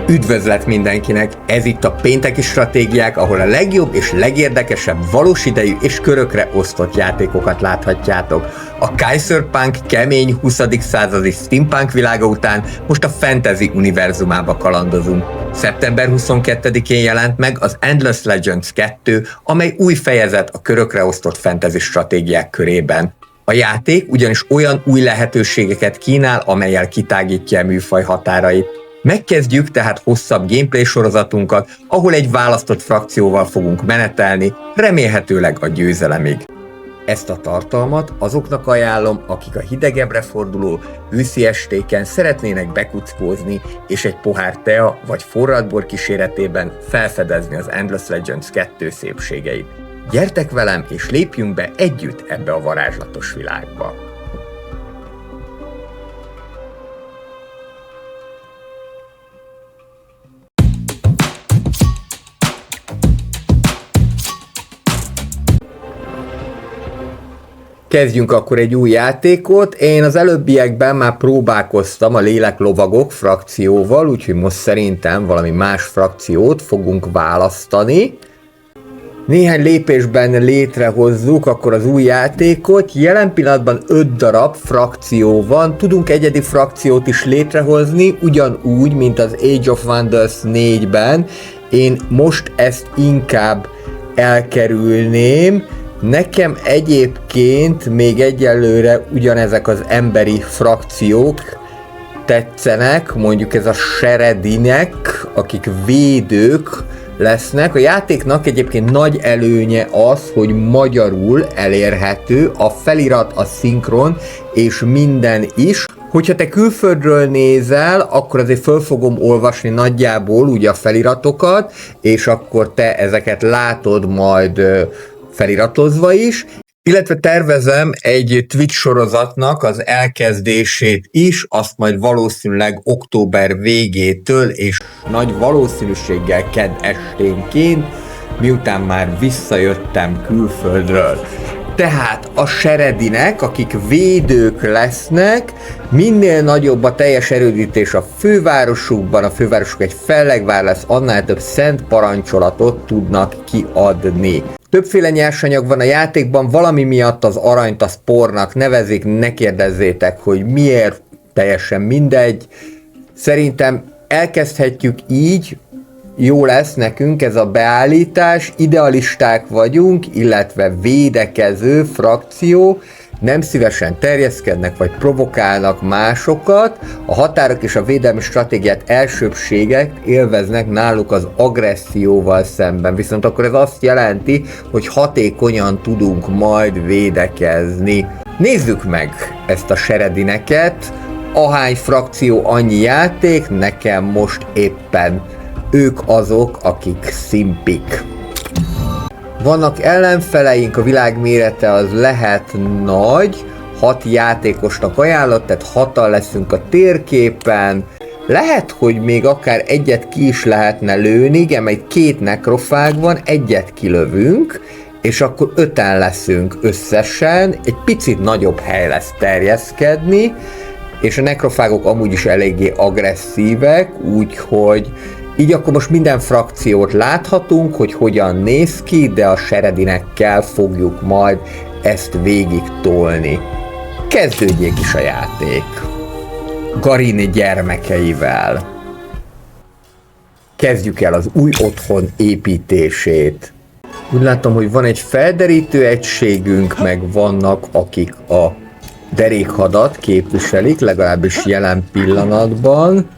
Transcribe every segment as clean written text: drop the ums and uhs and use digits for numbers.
Üdvözlet mindenkinek! Ez itt a Pénteki Stratégiák, ahol a legjobb és legérdekesebb valós idejű és körökre osztott játékokat láthatjátok. A Kaiserpunk kemény 20. századi steampunk világa után most a fantasy univerzumába kalandozunk. Szeptember 22-én jelent meg az Endless Legends 2, amely új fejezet a körökre osztott fantasy stratégiák körében. A játék ugyanis olyan új lehetőségeket kínál, amellyel kitágítja a műfaj határait. Megkezdjük tehát hosszabb gameplay sorozatunkat, ahol egy választott frakcióval fogunk menetelni, remélhetőleg a győzelemig. Ezt a tartalmat azoknak ajánlom, akik a hidegebbre forduló őszi estéken szeretnének bekuckózni, és egy pohár tea vagy forradbor kíséretében felfedezni az Endless Legends 2 szépségeit. Gyertek velem és lépjünk be együtt ebbe a varázslatos világba! Kezdjünk akkor egy új játékot. Én az előbbiekben már próbálkoztam a léleklovagok frakcióval, úgyhogy most szerintem valami más frakciót fogunk választani. Néhány lépésben létrehozzuk akkor az új játékot. Jelen pillanatban 5 darab frakció van. Tudunk egyedi frakciót is létrehozni, ugyanúgy, mint az Age of Wonders 4-ben. Én most ezt inkább elkerülném. Nekem egyébként még egyelőre ugyanezek az emberi frakciók tetszenek, mondjuk ez a seredinek, akik védők lesznek. A játéknak egyébként nagy előnye az, hogy magyarul elérhető, a felirat, a szinkron és minden is. Hogyha te külföldről nézel, akkor azért föl fogom olvasni nagyjából ugye a feliratokat, és akkor te ezeket látod majd feliratozva is, illetve tervezem egy Twitch sorozatnak az elkezdését is, azt majd valószínűleg október végétől és nagy valószínűséggel kedd esténként, miután már visszajöttem külföldről. Tehát a seredinek, akik védők lesznek, minél nagyobb a teljes erődítés a fővárosukban, a fővárosuk egy fellegvár lesz, annál több szent parancsolatot tudnak kiadni. Többféle nyersanyag van a játékban, valami miatt az aranyt a pornak nevezik, ne kérdezzétek, hogy miért, teljesen mindegy. Szerintem elkezdhetjük így, jó lesz nekünk ez a beállítás, idealisták vagyunk, illetve védekező frakció, nem szívesen terjeszkednek vagy provokálnak másokat, a határok és a védelmi stratégiát elsőbbséget élveznek náluk az agresszióval szemben, viszont akkor ez azt jelenti, hogy hatékonyan tudunk majd védekezni. Nézzük meg ezt a seredineket, ahány frakció annyi játék, nekem most éppen ők azok, akik szimpik. Vannak ellenfeleink, a világ mérete az lehet nagy, 6 játékosnak ajánlott, tehát 6-an leszünk a térképen. Lehet, hogy még akár egyet ki is lehetne lőni, igen, mert 2 nekrofág van, egyet kilövünk, és akkor 5-en leszünk összesen, egy picit nagyobb hely lesz terjeszkedni, és a nekrofágok amúgy is eléggé agresszívek, úgyhogy így akkor most minden frakciót láthatunk, hogy hogyan néz ki, de a seredinekkel fogjuk majd ezt végig tolni. Kezdődjék is a játék. Garin gyermekeivel. Kezdjük el az új otthon építését. Úgy látom, hogy van egy felderítő egységünk, meg vannak, akik a derékhadat képviselik, legalábbis jelen pillanatban.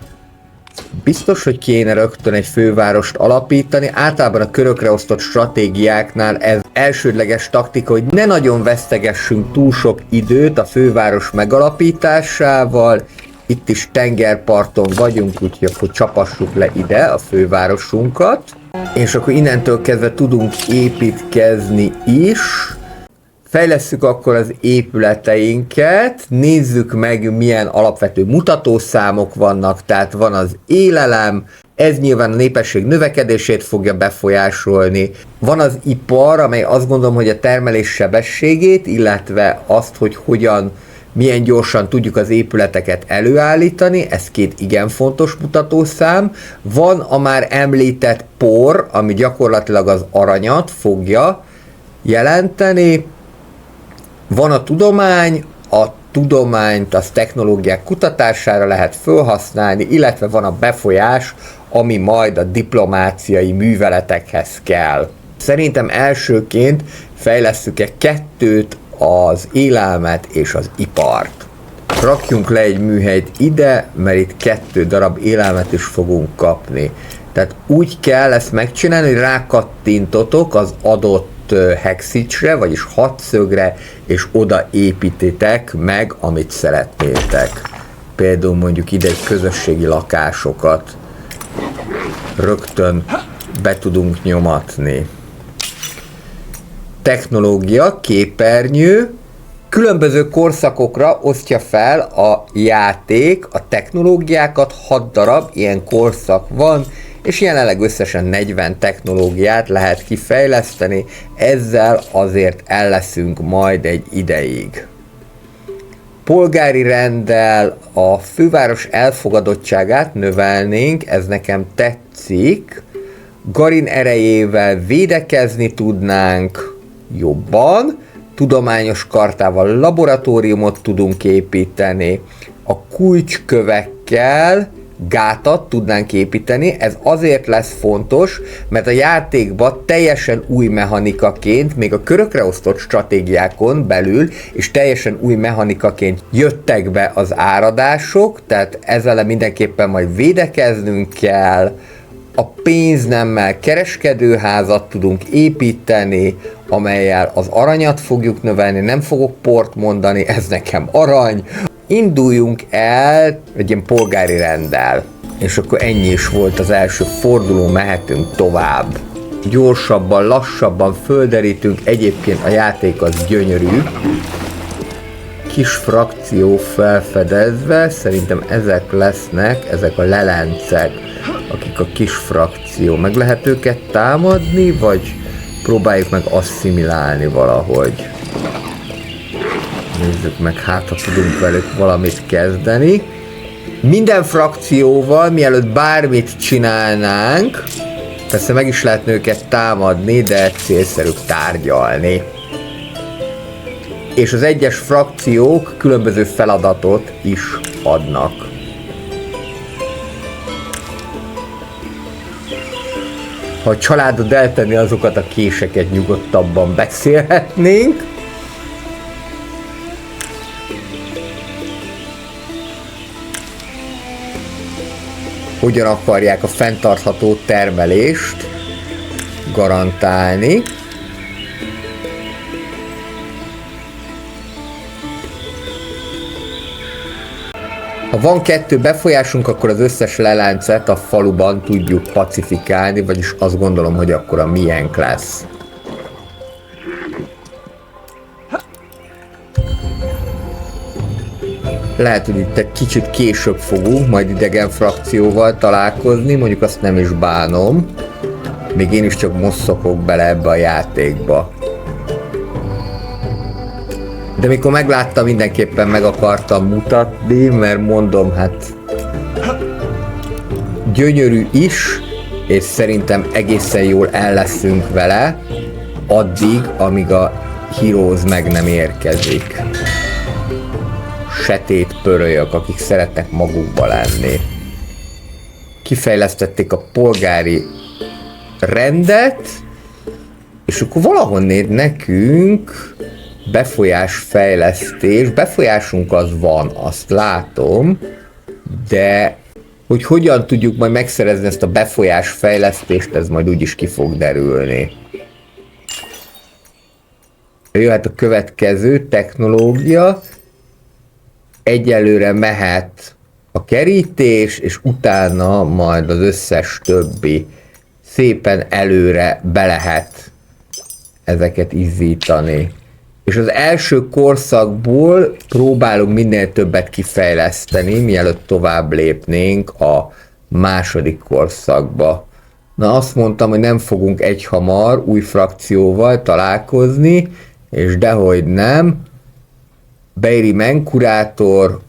Biztos, hogy kéne rögtön egy fővárost alapítani, általában a körökre osztott stratégiáknál ez elsődleges taktika, hogy ne nagyon vesztegessünk túl sok időt a főváros megalapításával. Itt is tengerparton vagyunk, úgyhogy akkor csapassuk le ide a fővárosunkat. És akkor innentől kezdve tudunk építkezni is. Fejlesszük akkor az épületeinket, nézzük meg milyen alapvető mutatószámok vannak, tehát van az élelem, ez nyilván a népesség növekedését fogja befolyásolni. Van az ipar, amely azt gondolom, hogy a termelés sebességét, illetve azt, hogy hogyan milyen gyorsan tudjuk az épületeket előállítani, ez két igen fontos mutatószám. Van a már említett por, ami gyakorlatilag az aranyat fogja jelenteni. Van a tudomány, a tudományt az technológiák kutatására lehet felhasználni, illetve van a befolyás, ami majd a diplomáciai műveletekhez kell. Szerintem elsőként fejlesszük-e kettőt, az élelmet és az ipart. Rakjunk le egy műhelyt ide, mert itt 2 darab élelmet is fogunk kapni. Tehát úgy kell ezt megcsinálni, hogy rákattintotok az adott hexisre, vagyis hatszögre, és oda építitek meg, amit szeretnétek. Például mondjuk ide egy közösségi lakásokat rögtön be tudunk nyomatni. Technológia, képernyő, különböző korszakokra osztja fel a játék a technológiákat, 6 darab ilyen korszak van, és jelenleg összesen 40 technológiát lehet kifejleszteni, ezzel azért el leszünk majd egy ideig. Polgári renddel a főváros elfogadottságát növelnénk, ez nekem tetszik. Garin erejével védekezni tudnánk jobban, tudományos kartával laboratóriumot tudunk építeni, a kulcskövekkel gátat tudnánk építeni, ez azért lesz fontos, mert a játékban teljesen új mechanikaként, még a körökre osztott stratégiákon belül, és teljesen új mechanikaként jöttek be az áradások, tehát ezzel mindenképpen majd védekeznünk kell, a pénznemmel kereskedőházat tudunk építeni, amellyel az aranyat fogjuk növelni, nem fogok port mondani, ez nekem arany. Induljunk el egy ilyen polgári renddel. És akkor ennyi is volt az első forduló, mehetünk tovább. Gyorsabban, lassabban földerítünk, egyébként a játék az gyönyörű. Kis frakció felfedezve, szerintem ezek lesznek, ezek a lelencek, akik a kis frakció. Meg lehet őket támadni, vagy próbáljuk meg asszimilálni valahogy. Nézzük meg, hát ha tudunk velük valamit kezdeni. Minden frakcióval, mielőtt bármit csinálnánk, persze meg is lehetne őket támadni, de célszerű tárgyalni. És az egyes frakciók különböző feladatot is adnak. Ha a családod eltenni, azokat a késeket nyugodtabban beszélhetnénk. Hogyan akarják a fenntartható termelést garantálni. Ha van 2 befolyásunk, akkor az összes leláncet a faluban tudjuk pacifikálni, vagyis azt gondolom, hogy akkor a miénk lesz. Lehet, hogy itt egy kicsit később fogunk majd idegen frakcióval találkozni, mondjuk azt nem is bánom. Még én is csak most szokok bele ebbe a játékba. De mikor megláttam, mindenképpen meg akartam mutatni, mert mondom, hát gyönyörű is, és szerintem egészen jól el leszünk vele, addig, amíg a Heroes meg nem érkezik. Setét pörölyök, akik szeretnek magukba lenni. Kifejlesztették a polgári rendet, és akkor valahonnét nekünk befolyásfejlesztés, befolyásunk az van, azt látom, de hogy hogyan tudjuk majd megszerezni ezt a befolyásfejlesztést, ez majd úgyis ki fog derülni. Jöhet a következő technológia, egyelőre mehet a kerítés, és utána majd az összes többi szépen előre be lehet ezeket izzítani. És az első korszakból próbálunk minél többet kifejleszteni, mielőtt tovább lépnénk a második korszakba. Na, azt mondtam, hogy nem fogunk egyhamar új frakcióval találkozni, és dehogy nem, Beiri menkurátor,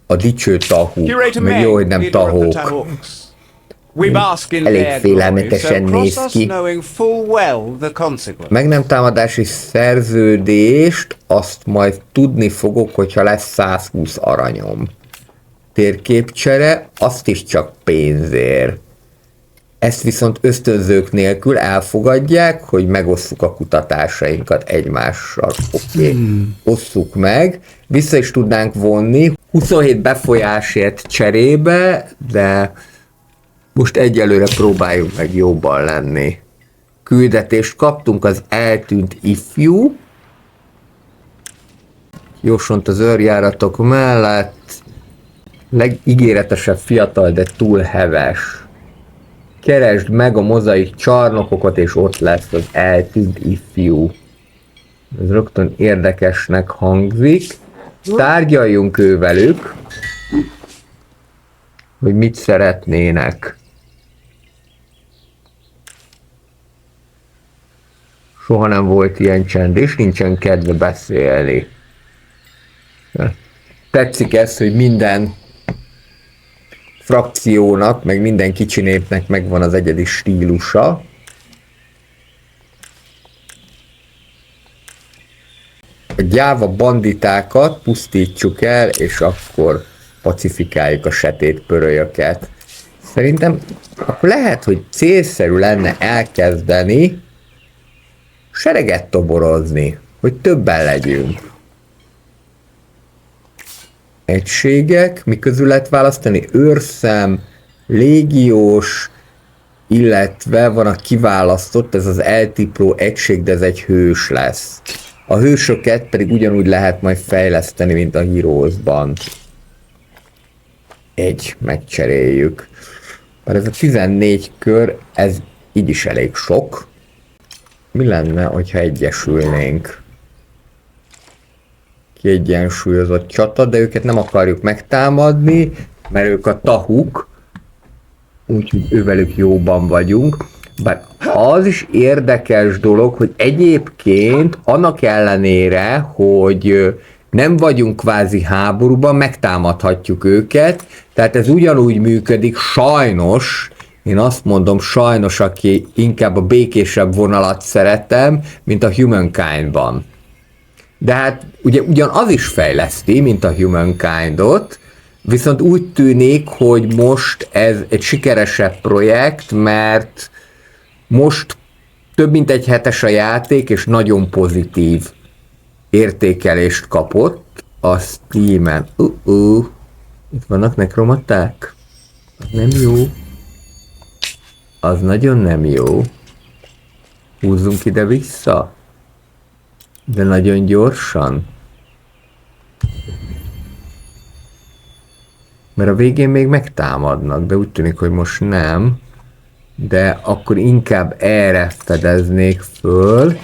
a dicső tahuk, meg jó, hogy nem tahók. Elég félelmetesen néz ki. Meg nem támadási szerződést, azt majd tudni fogok, hogyha lesz 120 aranyom. Térképcsere, azt is csak pénzért. Ezt viszont ösztönzők nélkül elfogadják, hogy megosszuk a kutatásainkat egymással. Oké, osszuk meg. Vissza is tudnánk vonni 27 befolyásért cserébe, de most egyelőre próbáljuk meg jobban lenni. Küldetést kaptunk az eltűnt ifjú. Jósont az őrjáratok mellett. Legígéretesebb fiatal, de túl heves. Keresd meg a mozaik csarnokokat, és ott lesz az eltűnt ifjú. Ez rögtön érdekesnek hangzik. Tárgyaljunk ővelük, hogy mit szeretnének. Soha nem volt ilyen csend, és nincsen kedve beszélni. Tetszik ez, hogy minden frakciónak, meg minden kicsi népnek megvan az egyedi stílusa. A gyáva banditákat pusztítsuk el, és akkor pacifikáljuk a sötét pörölyöket. Szerintem akkor lehet, hogy célszerű lenne elkezdeni sereget toborozni, hogy többen legyünk. Egységek, mi közül lehet választani? Őrszem, légiós, illetve van a kiválasztott, ez az eltipró egység, de ez egy hős lesz. A hősöket pedig ugyanúgy lehet majd fejleszteni, mint a Heroesban. Megcseréljük. Mert ez a 14 kör, ez így is elég sok. Mi lenne, hogyha egyesülnénk? Kiegyensúlyozott csata, de őket nem akarjuk megtámadni, mert ők a tahuk, úgyhogy ővelük jóban vagyunk. Bár az is érdekes dolog, hogy egyébként annak ellenére, hogy nem vagyunk kvázi háborúban, megtámadhatjuk őket, tehát ez ugyanúgy működik, sajnos, én azt mondom sajnos, aki inkább a békésebb vonalat szeretem, mint a Humankind-ban. De hát ugye ugyanaz is fejleszti, mint a Humankind-ot, viszont úgy tűnik, hogy most ez egy sikeresebb projekt, mert most több mint egy hetes a játék, és nagyon pozitív értékelést kapott a Steam-en. Itt vannak nekromaták? Az nem jó. Az nagyon nem jó. Húzzunk ide-vissza. De nagyon gyorsan. Mert a végén még megtámadnak, de úgy tűnik, hogy most nem. De akkor inkább erre fedeznék föl.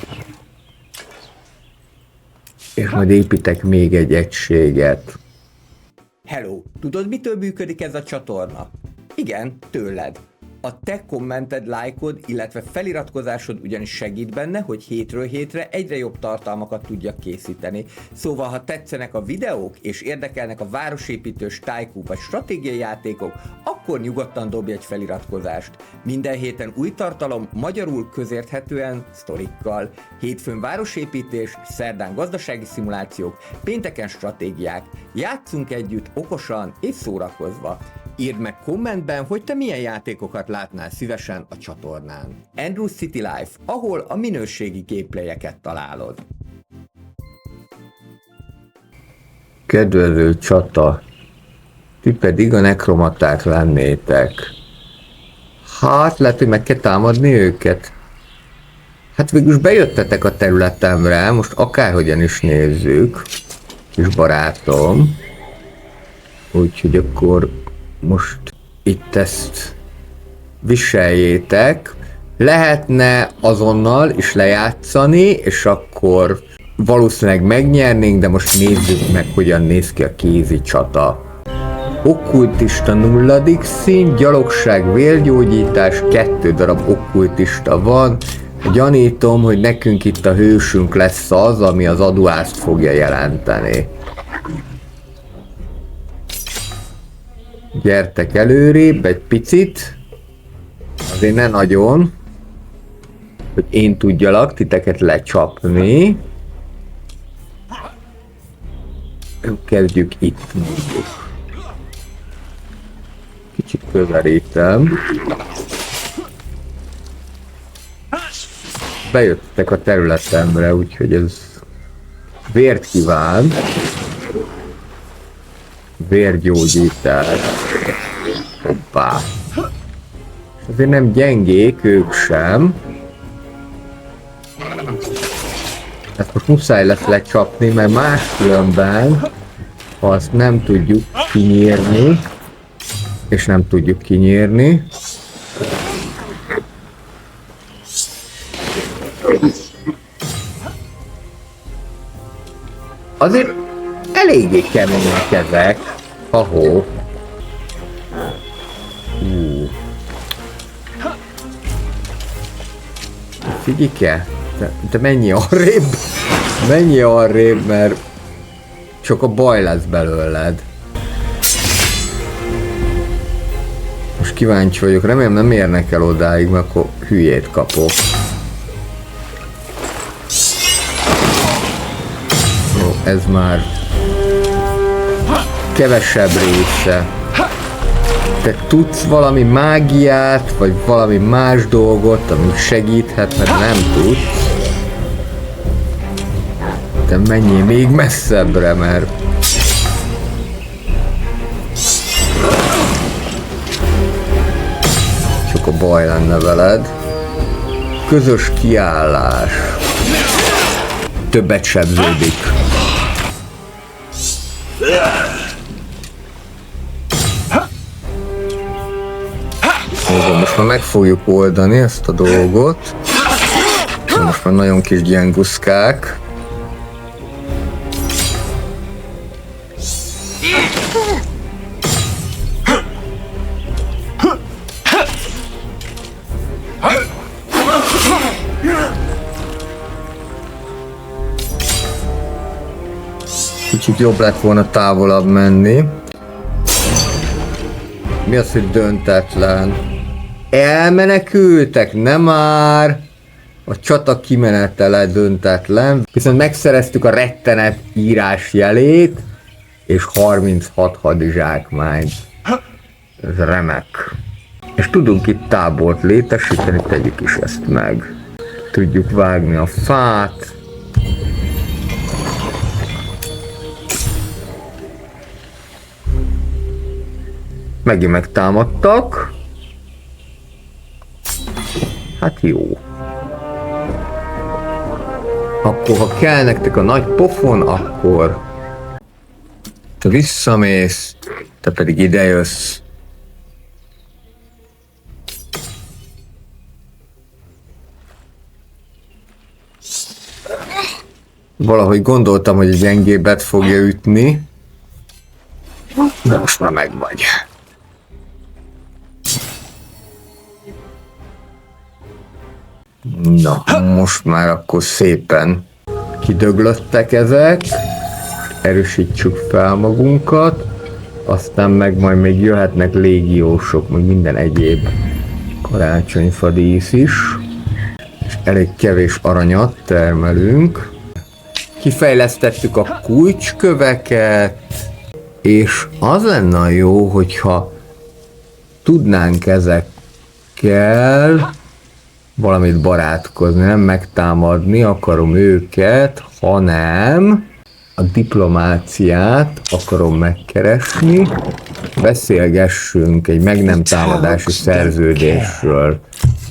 És majd építek még egy egységet. Hello! Tudod, mitől működik ez a csatorna? Igen, tőled. A te kommented, lájkod, illetve feliratkozásod ugyanis segít benne, hogy hétről hétre egyre jobb tartalmakat tudjak készíteni. Szóval, ha tetszenek a videók, és érdekelnek a városépítős, tycoon vagy stratégiai játékok, akkor nyugodtan dobj egy feliratkozást. Minden héten új tartalom, magyarul közérthetően, sztorikkal. Hétfőn városépítés, szerdán gazdasági szimulációk, pénteken stratégiák. Játszunk együtt okosan és szórakozva. Írd meg kommentben, hogy te milyen játékokat látnál szívesen a csatornán. Andrew City Life, ahol a minőségi gameplayeket találod. Kedvező csata. Ti pedig a nekromaták lennétek. Hát, lehet, hogy meg kell támadni őket. Hát végülis bejöttetek a területemre, most akárhogyan is nézzük. Kis barátom. Úgyhogy akkor most itt ezt viseljétek. Lehetne azonnal is lejátszani, és akkor valószínűleg megnyernénk, de most nézzük meg, hogyan néz ki a kézi csata. Okkultista 0. szint, gyalogság, vérgyógyítás, 2 darab okkultista van. Gyanítom, hogy nekünk itt a hősünk lesz az, ami az aduászt fogja jelenteni. Gyertek előrébb egy picit. Azért ne nagyon. Hogy én tudjalak titeket lecsapni. Kezdjük itt mondjuk. Kicsit közelítem. Bejöttek a területemre, úgyhogy ez vért kíván. Vérgyógyítás. Hoppá. Azért nem gyengék ők sem. Ezt most muszáj lesz lecsapni, mert máskülönben, ha azt nem tudjuk kinyírni, és nem tudjuk kinyírni, azért eléggé kemények ezek. Ahó. Figyike, te menj arrébb. Menj arrébb, mert csak a baj lesz belőled. Most kíváncsi vagyok, remélem nem érnek el odáig, mert akkor hülyét kapok. Jó, ez már kevesebb része. Te tudsz valami mágiát, vagy valami más dolgot, ami segíthet, mert nem tudsz. Te menjél még messzebbre, mert... csak a baj lenne veled. Közös kiállás. Többet sebződik. Most már meg fogjuk oldani ezt a dolgot. Most már nagyon kis gyenguszkák. Kicsit jobb lett volna távolabb menni. Mi az, hogy döntetlen? Elmenekültek, nem már! A csata kimenetele döntetlen. Viszont megszereztük a rettenet írás jelét, és 36 hadizsákmányt. Ez remek. És tudunk itt tábort létesíteni, tegyük is ezt meg. Tudjuk vágni a fát. Megint megtámadtak. Hát jó. Akkor ha kell nektek a nagy pofon, akkor te visszamész, te pedig idejössz. Valahogy gondoltam, hogy egy gyengébbet fogja ütni, de most már megvagy. Na, most már akkor szépen kidöglöttek ezek, erősítsük fel magunkat, aztán meg majd még jöhetnek légiósok, meg minden egyéb karácsonyfadísz is, és elég kevés aranyat termelünk. Kifejlesztettük a kulcsköveket, és az lenne jó, hogyha tudnánk ezekkel valamit barátkozni, nem megtámadni akarom őket, hanem a diplomáciát akarom megkeresni, beszélgessünk egy meg nem támadási szerződésről,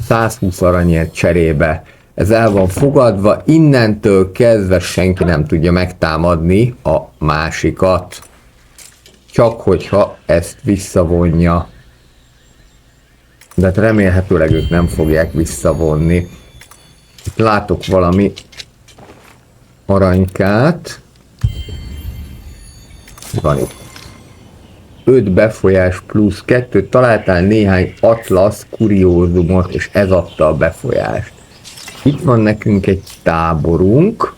120 aranyért cserébe. Ez el van fogadva, innentől kezdve senki nem tudja megtámadni a másikat. Csak hogyha ezt visszavonja. De hát remélhetőleg ők nem fogják visszavonni. Itt látok valami aranykát. Van itt. 5 befolyás plusz 2. Találtál néhány atlasz kuriózumot, és ez adta a befolyást. Itt van nekünk egy táborunk.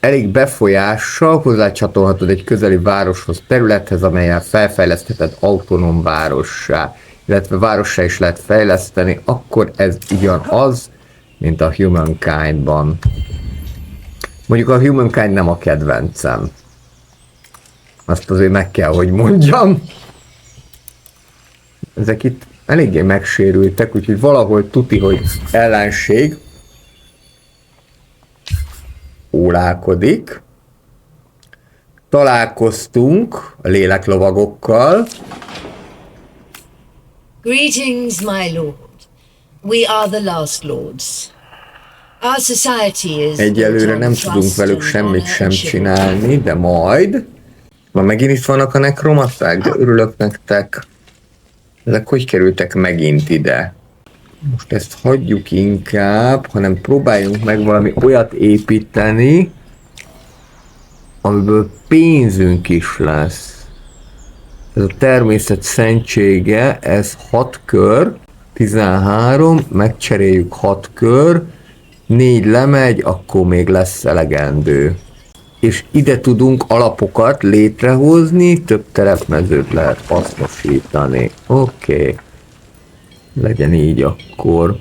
elég befolyással hozzácsatolhatod egy közeli városhoz, területhez, amellyel felfejlesztheted autonóm várossá, illetve várossá is lehet fejleszteni, akkor ez ugyanaz, mint a Humankind-ban. Mondjuk a Humankind nem a kedvencem. Azt azért meg kell, hogy mondjam. Ezek itt eléggé megsérültek, úgyhogy valahol tuti, hogy ellenség ólálkodik. Találkoztunk a léleklovagokkal. Greetings, my lord. We are the last lords. Our society is Egyelőre nem tudunk velük semmit sem csinálni, de majd. Ma megint itt vannak a nekromaták, de örülök nektek. Ezek hogy kerültek megint ide? Most ezt hagyjuk inkább, hanem próbáljunk meg valami olyat építeni, amiből pénzünk is lesz. Ez a természet szentsége, ez 6 kör, 13, megcseréljük 6 kör, 4 lemegy, akkor még lesz elegendő. És ide tudunk alapokat létrehozni, több terepmezőt lehet hasznosítani. Oké. Legyen így akkor.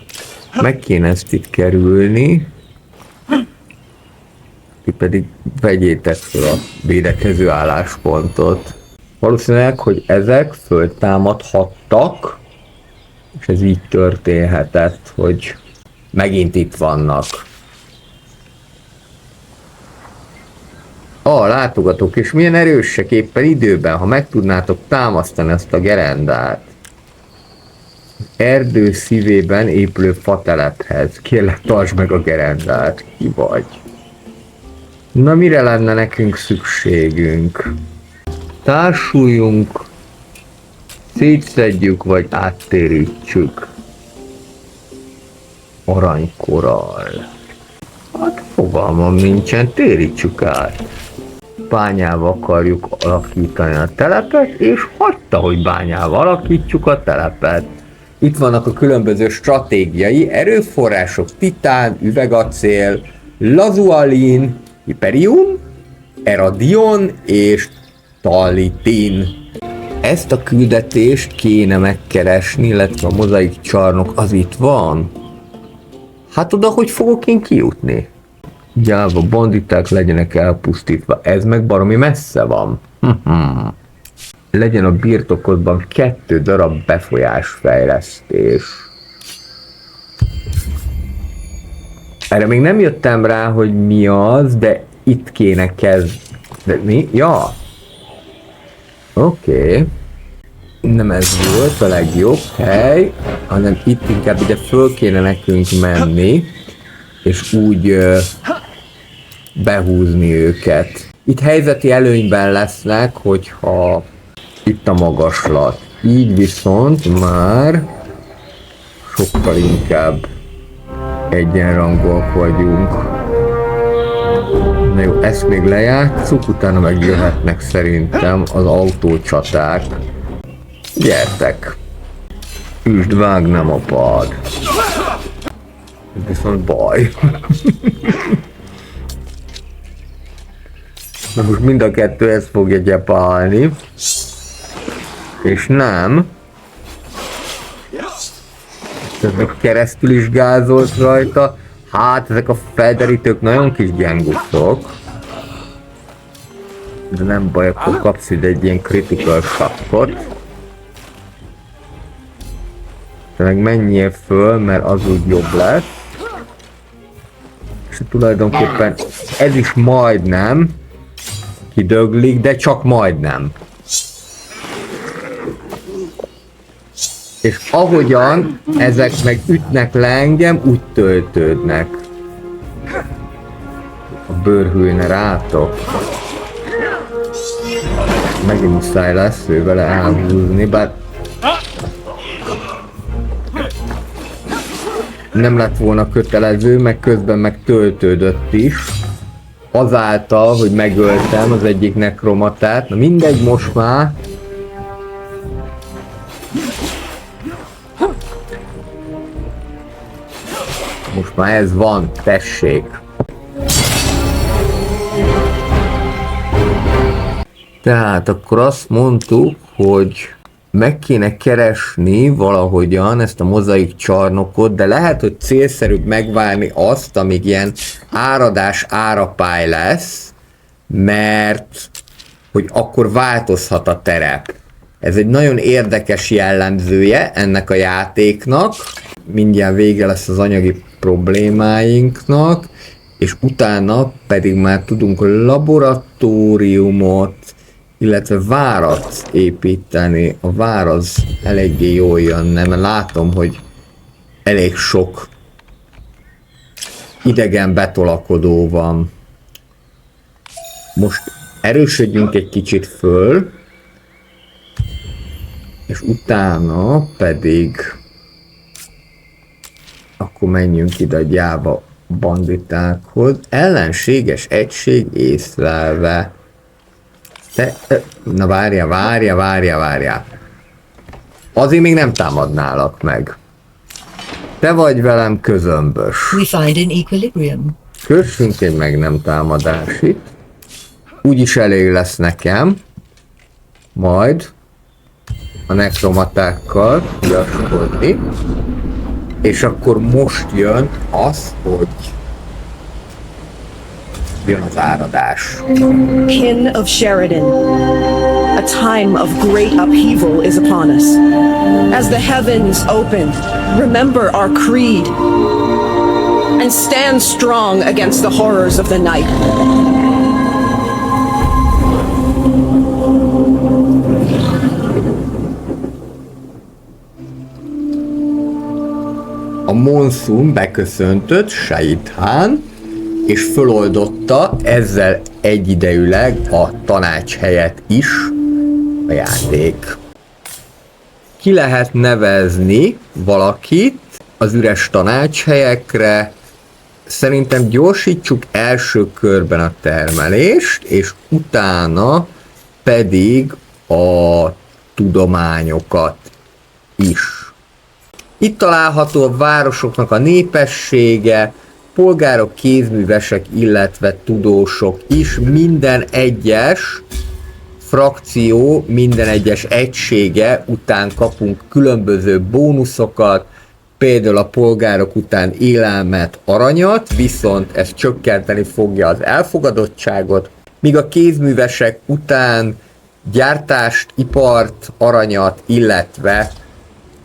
Meg kéne ezt itt kerülni. Ti pedig vegyétek fel a védekező álláspontot. Valószínűleg, hogy ezek föltámadhattak, és ez így történhetett, hogy megint itt vannak. Látogatók, és milyen erősek éppen időben, ha meg tudnátok támasztani ezt a gerendát. Erdő szívében épülő fatelephez. Kérlek, tartsd meg a gerendát. Ki vagy? Na, mire lenne nekünk szükségünk? Társuljunk, szétszedjük, vagy áttérítsük. Aranykorall. Hát fogalmam nincsen, térítsük át. Bányával akarjuk alakítani a telepet, és hagyta, hogy bányával alakítsuk a telepet. Itt vannak a különböző stratégiai erőforrások: titán, üvegacél, lazualin, hiperium, eradion és talitin. Ezt a küldetést kéne megkeresni, illetve a mozaik csarnok az itt van. Hát oda, hogy fogok én kijutni? Gyáva banditák legyenek elpusztítva, ez meg baromi messze van. Legyen a birtokodban 2 darab befolyásfejlesztés. Erre még nem jöttem rá, hogy mi az, de itt kéne kezdeni. Ja. Oké. Nem ez volt a legjobb hely, hanem itt inkább ide föl kéne nekünk menni, és úgy behúzni őket. Itt helyzeti előnyben lesznek, hogyha itt a magaslat. Így viszont már sokkal inkább egyenrangúak vagyunk. Na jó, ezt még lejátszuk, utána meg jöhetnek szerintem az autócsaták. Gyertek! Üsd, vág, nem a pad. Ez viszont baj. Na most mind a kettő ezt fogja gyepálni. És nem. Ezek keresztül is gázolt rajta. Hát ezek a felderítők nagyon kis gyenguszok. De nem baj, akkor kapsz ide egy ilyen critical shockot. De meg menjél föl, mert az úgy jobb lesz. És tulajdonképpen ez is majdnem kidöglik, de csak majdnem. És ahogyan ezek meg ütnek le engem, úgy töltődnek. A bőrhülne rátok. Megint muszáj lesz ő vele elhúzni, bár nem lett volna kötelező, meg közben meg töltődött is. Azáltal, hogy megöltem az egyik nekromatát. Na mindegy, most már. Most már ez van, tessék. Tehát akkor azt mondtuk, hogy meg kéne keresni valahogyan ezt a mozaik csarnokot, de lehet, hogy célszerűbb megvárni azt, amíg ilyen áradás árapály lesz, mert hogy akkor változhat a terep. Ez egy nagyon érdekes jellemzője ennek a játéknak. Mindjárt vége lesz az anyagi problémáinknak, és utána pedig már tudunk laboratóriumot, illetve várat építeni. A vár az eléggé jól jönne, mert látom, hogy elég sok idegen betolakodó van. Most erősödjünk egy kicsit föl, és utána pedig akkor menjünk ide a gyáva banditákhoz. Ellenséges egység észlelve. Na várja. Azért még nem támadnálak meg. Te vagy velem közömbös. We find an equilibrium. Szintén meg nem támadás itt. Úgyis elég lesz nekem. Majd a nekromatákkal piaskodni. És akkor most jön az, hogy jön az áradás. Kin of Sheridan, a time of great upheaval is upon us. As the heavens open, remember our creed and stand strong against the horrors of the night. A monszun beköszöntött Shaithan, és föloldotta ezzel egyidejűleg a tanács helyet is a játék. Ki lehet nevezni valakit az üres tanácshelyekre. Szerintem gyorsítsuk első körben a termelést, és utána pedig a tudományokat is. Itt található a városoknak a népessége, polgárok, kézművesek, illetve tudósok is. Minden egyes frakció, minden egyes egysége után kapunk különböző bónuszokat, például a polgárok után élelmet, aranyat, viszont ez csökkenteni fogja az elfogadottságot, míg a kézművesek után gyártást, ipart, aranyat, illetve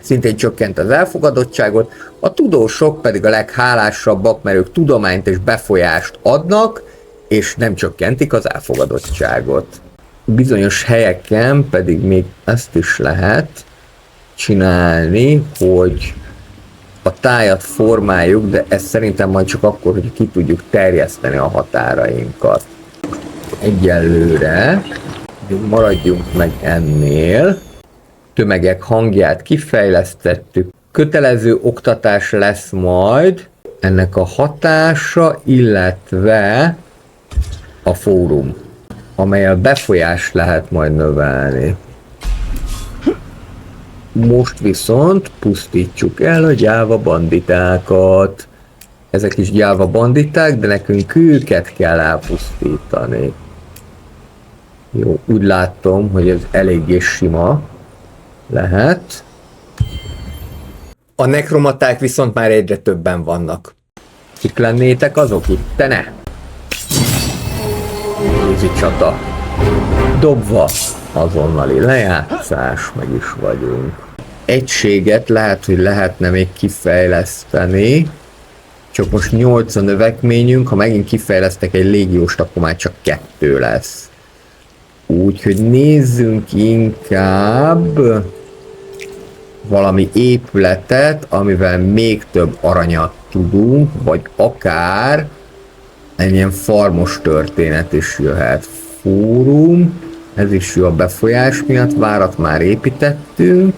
szintén csökkent az elfogadottságot, a tudósok pedig a leghálásabbak, mert ők tudományt és befolyást adnak, és nem csökkentik az elfogadottságot. Bizonyos helyeken pedig még ezt is lehet csinálni, hogy a tájat formáljuk, de ez szerintem majd csak akkor, hogy ki tudjuk terjeszteni a határainkat. Egyelőre maradjunk meg ennél. Tömegek hangját kifejlesztettük. Kötelező oktatás lesz majd ennek a hatása, illetve a fórum, amellyel befolyást lehet majd növelni. Most viszont pusztítsuk el a gyáva banditákat. Ezek is gyáva banditák, de nekünk őket kell elpusztítani. Jó, úgy látom, hogy ez eléggé sima lehet. A nekromaták viszont már egyre többen vannak. Kik lennétek azok itt? Te ne! Kézi csata. Dobva. Azonnali lejátszás, meg is vagyunk. Egységet lehet, hogy lehetne még kifejleszteni. Csak most 8 a növekményünk, ha megint kifejlesztek egy légióst, akkor már csak 2 lesz. Úgyhogy nézzünk inkább valami épületet, amivel még több aranyat tudunk, vagy akár egy ilyen farmos történet is jöhet. Fórum, ez is jó a befolyás miatt, várat már építettünk.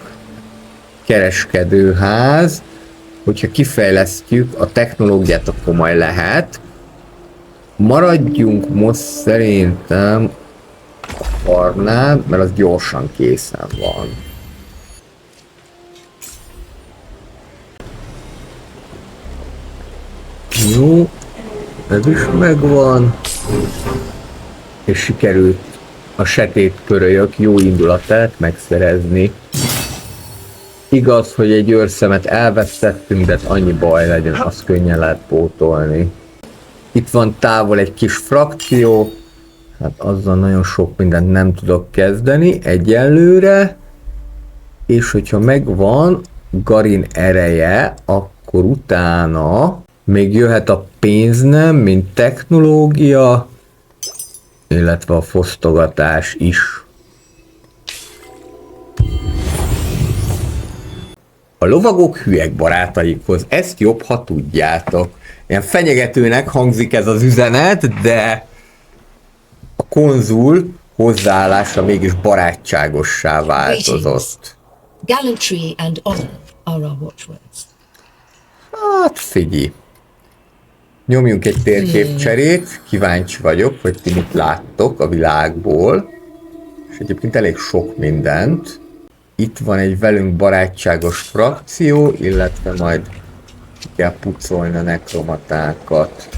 Kereskedőház, hogyha kifejlesztjük a technológiát, akkor majd lehet. Maradjunk most szerintem a farmnál, mert az gyorsan készen van. Jó, ez is megvan, és sikerült a sötét körölyök jó indulatát megszerezni. Igaz, hogy egy őrszemet elvesztettünk, de annyi baj legyen, azt könnyen lehet pótolni. Itt van távol egy kis frakció, hát azzal nagyon sok mindent nem tudok kezdeni egyelőre, és hogyha megvan Garin ereje, akkor utána még jöhet a pénznem, mint technológia, illetve a fosztogatás is. A lovagok hülyek barátaikhoz, ezt jobb, ha tudjátok. Ilyen fenyegetőnek hangzik ez az üzenet, de a konzul hozzáállása mégis barátságossá változott. Gallantry and honor are our watchwords. Hát figyelj. Nyomjunk egy térképcserét, kíváncsi vagyok, hogy ti mit láttok a világból. És egyébként elég sok mindent. Itt van egy velünk barátságos frakció, illetve majd kell pucolni a nekromatákat.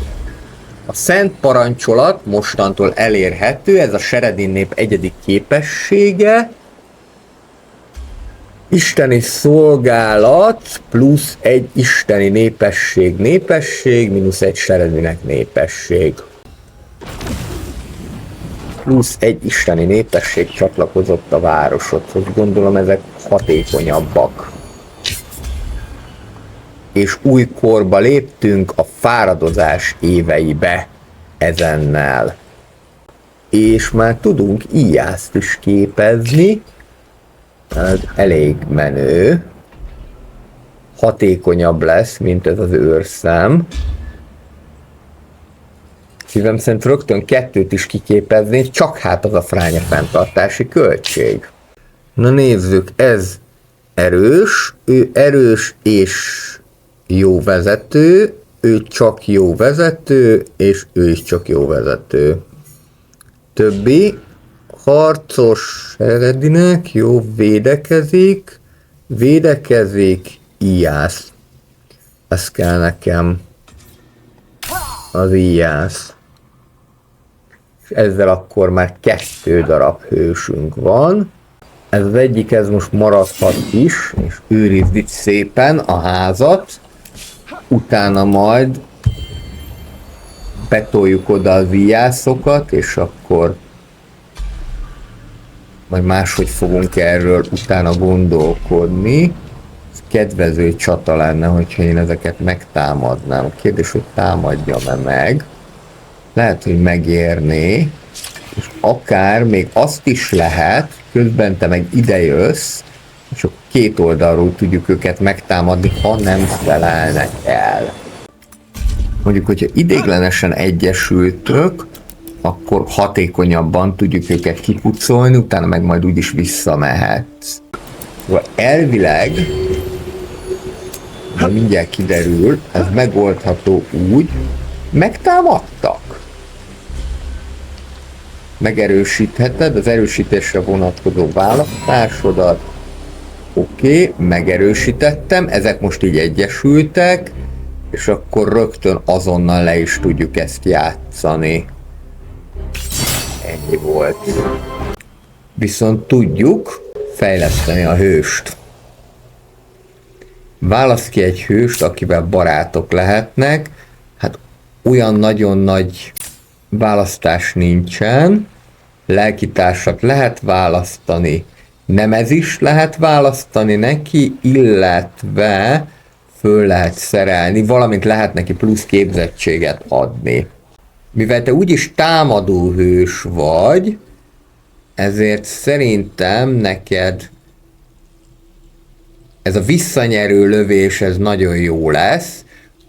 A szent parancsolat mostantól elérhető, ez a Sheridan nép egyedi képessége. Isteni szolgálat plusz egy isteni népesség, mínusz egy Sheredinek népesség. Plusz egy isteni népesség csatlakozott a városodhoz. Gondolom ezek hatékonyabbak. És új korba léptünk a fáradozás éveibe ezennel. És már tudunk íjászt is képezni. Ez elég menő. Hatékonyabb lesz, mint ez az őrszem. Szívem szerint rögtön 2 is kiképezni, csak hát az a fránya fenntartási költség. Na nézzük, ez erős, ő erős és jó vezető, ő csak jó vezető, és ő is csak jó vezető. Többi harcos Sheredinek, jó, védekezik, íjász. Ez kell nekem. Az íjász. És ezzel akkor már 2 darab hősünk van. Ez az egyik, ez most maradhat is, és őrizd itt szépen a házat. Utána majd betoljuk oda az íjászokat, és akkor majd máshogy fogunk erről utána gondolkodni. Ez kedvező csata lenne, hogyha én ezeket megtámadnám. A kérdés, hogy támadjam-e meg. Lehet, hogy megérné. És akár még azt is lehet, közben te meg idejössz, és akkor 2 oldalról tudjuk őket megtámadni, ha nem felelnek el. Mondjuk, hogyha ideiglenesen egyesültök, akkor hatékonyabban tudjuk őket kipucolni, utána meg majd úgyis visszamehetsz. Szóval elvileg, de mindjárt kiderül, ez megoldható úgy, megtámadtak. Megerősítheted az erősítésre vonatkozó választásodat. Oké, megerősítettem, ezek most így egyesültek, és akkor rögtön azonnal le is tudjuk ezt játszani. Ennyi volt. Viszont tudjuk fejleszteni a hőst. Válasz ki egy hőst, akivel barátok lehetnek. Hát olyan nagyon nagy választás nincsen. Lelkitársat lehet választani. Nemez is lehet választani neki, illetve föl lehet szerelni, valamint lehet neki plusz képzettséget adni. Mivel te úgyis támadó hős vagy, ezért szerintem neked ez a visszanyerő lövés, ez nagyon jó lesz.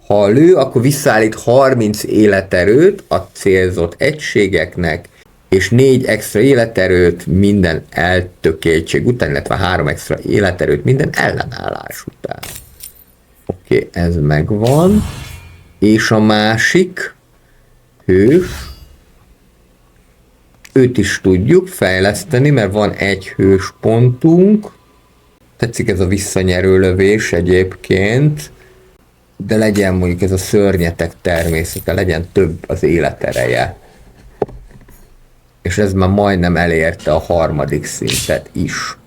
Ha lő, akkor visszaállít 30 életerőt a célzott egységeknek, és 4 extra életerőt minden eltökéltség után, illetve 3 extra életerőt minden ellenállás után. Oké, ez megvan. És a másik hős, őt is tudjuk fejleszteni, mert van 1 hős pontunk. Tetszik ez a visszanyerő lövés egyébként, de legyen mondjuk ez a szörnyetek természete, legyen több az életereje. És ez már majdnem elérte a harmadik szintet is.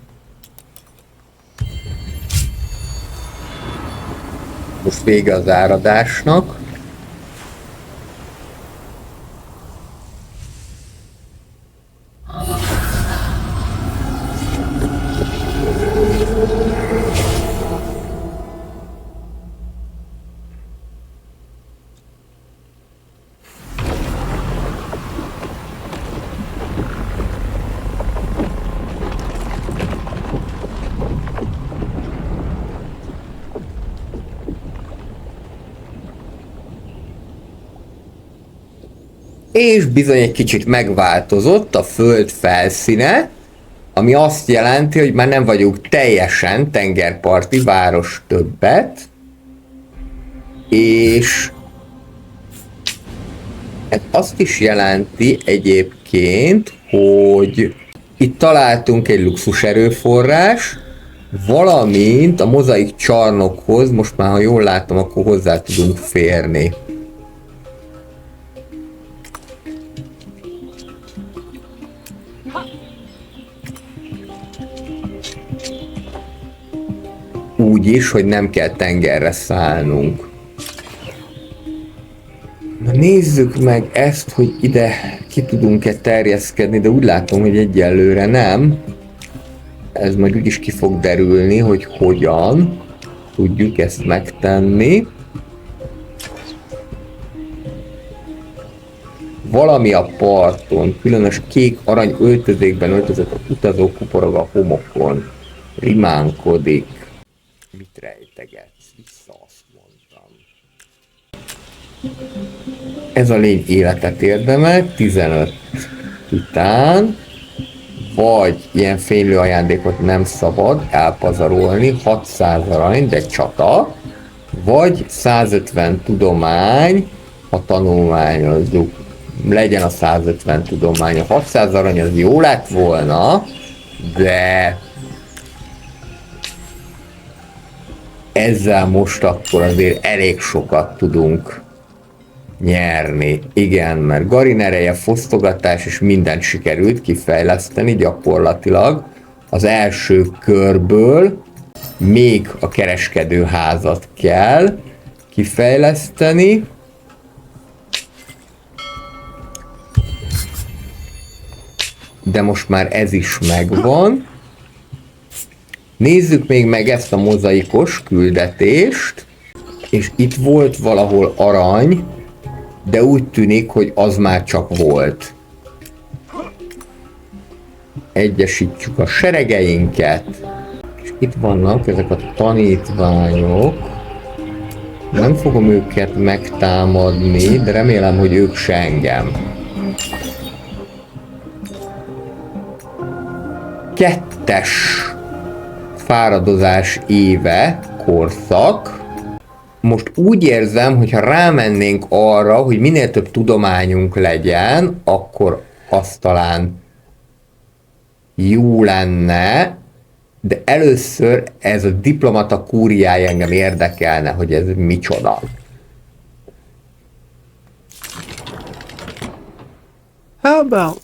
Most vége az áradásnak. És bizony egy kicsit megváltozott a föld felszíne, ami azt jelenti, hogy már nem vagyunk teljesen tengerparti város többet, és ez azt is jelenti egyébként, hogy itt találtunk egy luxus erőforrás, valamint a mozaik csarnokhoz, most már ha jól látom, akkor hozzá tudunk férni. Úgy is, hogy nem kell tengerre szállnunk. Na nézzük meg ezt, hogy ide ki tudunk-e terjeszkedni, de úgy látom, hogy egyelőre nem. Ez majd úgyis ki fog derülni, hogy hogyan tudjuk ezt megtenni. Valami a parton, különös kék-arany öltözékben öltözött utazó kuporog a homokon. Rimánkodik. Mit rejtegetsz? Vissza, azt mondtam. Ez a lény életet érdemel, 15 titán, vagy ilyen fénylő ajándékot nem szabad elpazarolni, 600 arany, de csata, vagy 150 tudomány, ha tanulmányozzuk. Legyen a 150 tudomány, a 600 arany az jó lett volna, de ezzel most akkor azért elég sokat tudunk nyerni. Igen, mert Garin ereje, fosztogatás és mindent sikerült kifejleszteni gyakorlatilag. Az első körből még a kereskedőházat kell kifejleszteni. De most már ez is megvan. Nézzük még meg ezt a mozaikos küldetést, és itt volt valahol arany, de úgy tűnik, hogy az már csak volt. Egyesítjük a seregeinket, és itt vannak ezek a tanítványok. Nem fogom őket megtámadni, de remélem, hogy ők se engem. 2-es fáradozás éve, korszak. Most úgy érzem, hogy ha rámennénk arra, hogy minél több tudományunk legyen, akkor az talán jó lenne, de először ez a diplomata kúriája engem érdekelne, hogy ez micsoda. How about?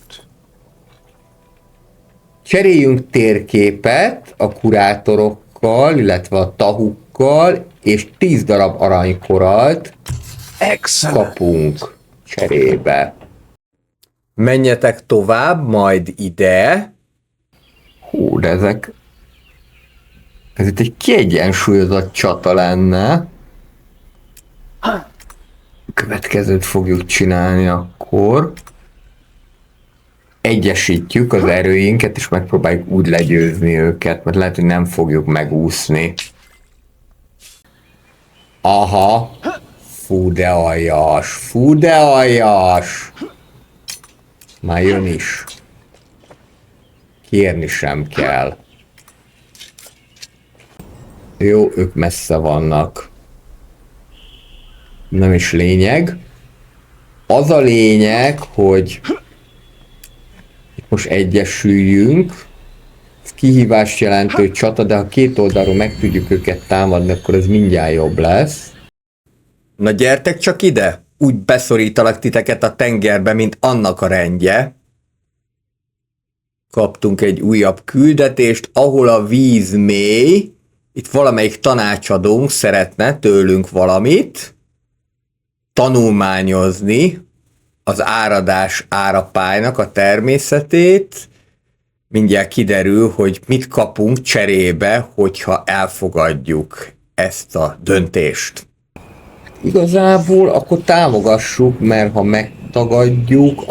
Cseréljünk térképet a kurátorokkal, illetve a tahukkal, és 10 darab aranykoralt kapunk cserébe. Menjetek tovább, majd ide. Hú, de ez itt egy kiegyensúlyozott csata lenne. Következőt fogjuk csinálni akkor. Egyesítjük az erőinket, és megpróbáljuk úgy legyőzni őket, mert lehet, hogy nem fogjuk megúszni. Aha. Fú, de aljas. Fú, de aljas. Már jön is. Kérni sem kell. Jó, ők messze vannak. Nem is lényeg. Az a lényeg, hogy most egyesüljünk. Ez kihívást jelentő csata, de ha két oldalról meg tudjuk őket támadni, akkor ez mindjárt jobb lesz. Na gyertek csak ide! Úgy beszorítalak titeket a tengerbe, mint annak a rendje. Kaptunk egy újabb küldetést, ahol a víz mély. Itt valamelyik tanácsadónk szeretne tőlünk valamit tanulmányozni, az áradás árapálynak a természetét. Mindjárt kiderül, hogy mit kapunk cserébe, hogyha elfogadjuk ezt a döntést. Igazából akkor támogassuk, mert ha megtagadjuk,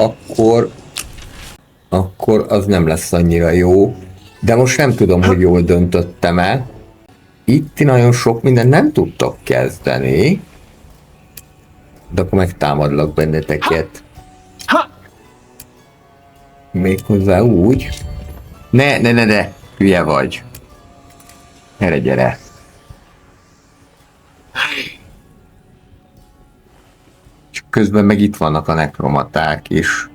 akkor az nem lesz annyira jó. De most nem tudom, hogy jól döntöttem-e. Itt nagyon sok mindent nem tudtok kezdeni. De akkor megtámadlak benneteket. Méghozzá úgy. Ne, hülye vagy. Gyere. Csak közben meg itt vannak a nekromaták is.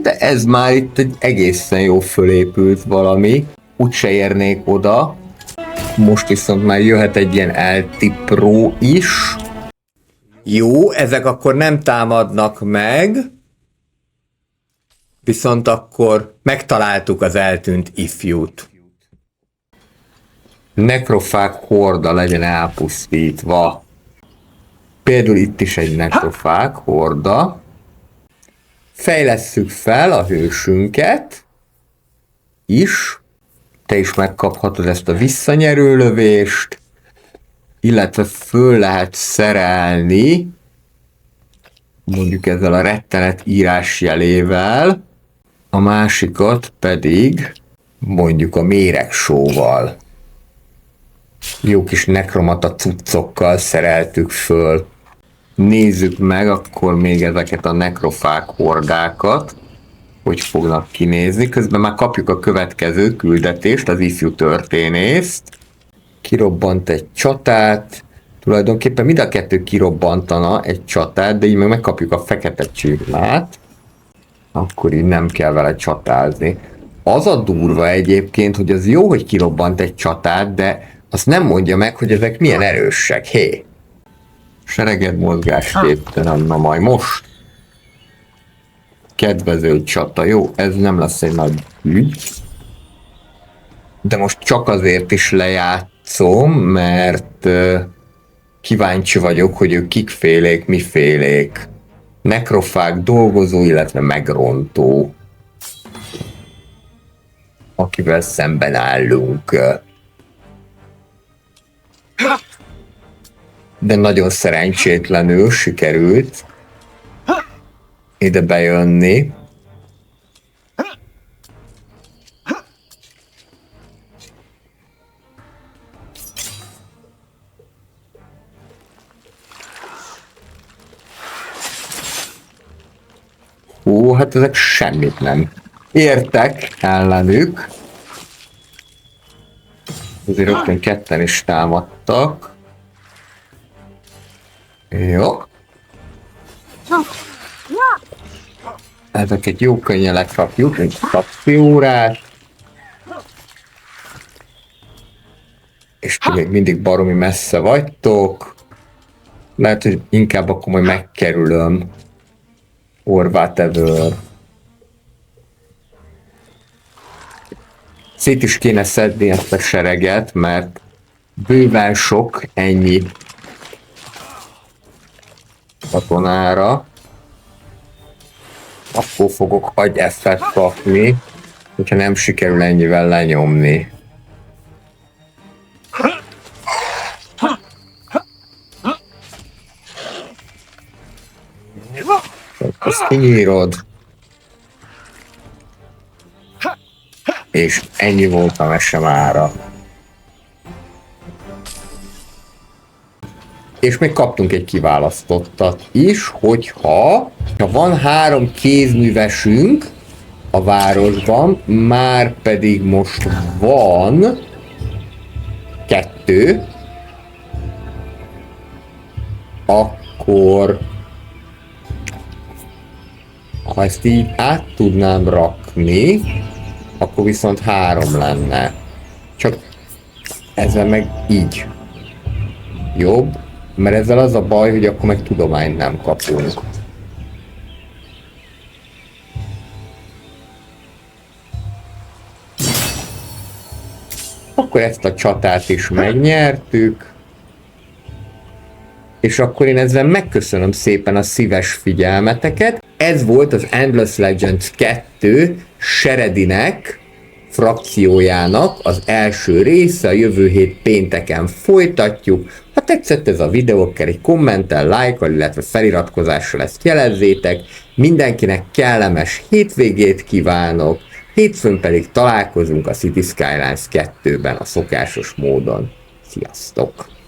De ez már itt egy egészen jó fölépült valami. Úgyse érnék oda. Most viszont már jöhet egy ilyen eltipró is. Jó, ezek akkor nem támadnak meg. Viszont akkor megtaláltuk az eltűnt ifjút. Nekrofág horda legyen elpusztítva. Például itt is egy nekrofág horda. Fejlesszük fel a hősünket is. Te is megkaphatod ezt a visszanyerő lövést, illetve föl lehet szerelni, mondjuk ezzel a rettenet írásjelével, a másikat pedig mondjuk a méregsóval. Jó kis nekromata cuccokkal szereltük föl. Nézzük meg akkor még ezeket a nekrofág hordákat, hogy fognak kinézni. Közben már kapjuk a következő küldetést, az ifjú történészt. Kirobbant egy csatát, tulajdonképpen mind a kettő kirobbantana egy csatát, de így meg megkapjuk a fekete csirmát, akkor így nem kell vele csatázni. Az a durva egyébként, hogy az jó, hogy kirobbant egy csatát, de azt nem mondja meg, hogy ezek milyen erősek. Hé! Sereged mozgásképtelen, na majd most. Kedvező csata, jó, ez nem lesz egy nagy ügy. De most csak azért is lejátszom, mert kíváncsi vagyok, hogy ők kikfélék, mifélék. Nekrofág dolgozó, illetve megrontó, akivel szemben állunk. De nagyon szerencsétlenül sikerült ide bejönni. Hú, hát ezek semmit nem értek ellenük. Azért rögtön ketten is támadtak. Jó. Ezeket jó könnyen lekapjuk, egy kapfiórát. És ti még mindig baromi messze vagytok. Lehet, hogy inkább akkor majd megkerülöm. Whatever. Szét is kéne szedni ezt a sereget, mert bőven sok ennyi katonára. Akkor fogok agy F-et kapni, hogyha nem sikerül ennyivel lenyomni. Azt kinyírod. És ennyi volt a mese mára. És még kaptunk egy kiválasztottat is, hogyha van 3 kézművesünk a városban, már pedig most van 2, akkor ha ezt így át tudnám rakni, akkor viszont 3 lenne. Csak ezzel meg így jobb, mert ezzel az a baj, hogy akkor meg tudományt nem kapunk. Akkor ezt a csatát is megnyertük. És akkor én ezzel megköszönöm szépen a szíves figyelmeteket. Ez volt az Endless Legends 2 Sheridinek frakciójának az első része, a jövő hét pénteken folytatjuk. Ha tetszett ez a videó, akkor egy kommenttel, lájkkal, illetve feliratkozással ezt jelezzétek. Mindenkinek kellemes hétvégét kívánok, hétfőn pedig találkozunk a City Skylines 2-ben a szokásos módon. Sziasztok!